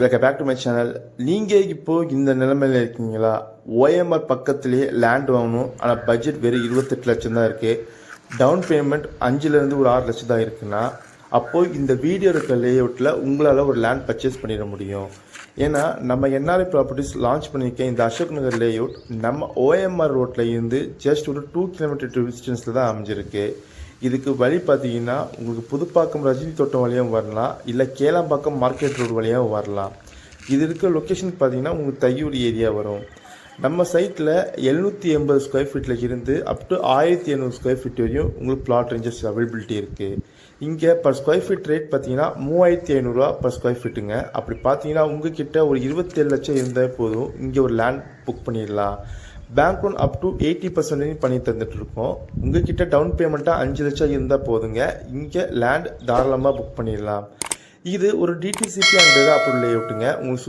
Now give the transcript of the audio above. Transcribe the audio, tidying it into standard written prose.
Welcome back to my channel. நீங்கள் இப்போது இந்த நிலைமையில் இருக்கீங்களா? ஓஎம்ஆர் பக்கத்துலேயே லேண்ட் வாங்கணும், ஆனால் பட்ஜெட் வெறும் 28 லட்சம் தான் இருக்குது. டவுன் பேமெண்ட் 5லேருந்து ஒரு 6 லட்சம் தான் இருக்குன்னா, அப்போது இந்த வீடியோ இருக்க லேஅவுட்டில் உங்களால் ஒரு லேண்ட் பர்ச்சேஸ் பண்ணிட முடியும். ஏன்னா நம்ம என்ஆர்ஐ ப்ராப்பர்ட்டிஸ் லான்ச் பண்ணியிருக்க இந்த அசோக் நகர் லேஅவுட் நம்ம ஓஎம்ஆர் ரோட்டில் இருந்து ஜஸ்ட் ஒரு 2 கிலோமீட்டர் டிஸ்டன்ஸில் தான் அமைஞ்சிருக்கு. இதுக்கு வழி பார்த்தீங்கன்னா உங்களுக்கு புதுப்பாக்கம் ரஜினி தோட்டம் வழியாகவும் வரலாம், இல்லை கேளாம்பாக்கம் மார்க்கெட் ரோடு வழியாகவும் வரலாம். இது இருக்க லொக்கேஷன் பார்த்தீங்கன்னா உங்களுக்கு தையூர் ஏரியா வரும். நம்ம சைட்டில் 780 ஸ்கொயர் ஃபீட்டில் இருந்து அப் டு 1700 ஸ்கொயர் ஃபீட் வரையும் உங்களுக்கு பிளாட் ரேஞ்சஸ் அவைலபிலிட்டி இருக்குது. இங்கே பர் ஸ்கொயர் ஃபீட் ரேட் பார்த்தீங்கன்னா 3500 பர் ஸ்கொயர் ஃபீட்டுங்க. அப்படி பார்த்தீங்கன்னா உங்ககிட்ட ஒரு 27 லட்சம் இருந்தால் போதும், இங்கே ஒரு லேண்ட் புக் பண்ணிடலாம். பேங்க் லோன் அப் டு 80% பண்ணி தந்துட்டு இருக்கோம். உங்ககிட்ட டவுன் பேமெண்ட்டாக 5 லட்சம் இருந்தால் போதுங்க, இங்கே லேண்ட் தாராளமாக புக் பண்ணிடலாம். இது ஒரு டிடிசிபி அண்ட் அப்ரூவல் லேஅவுட்டுங்க. உங்களுக்கு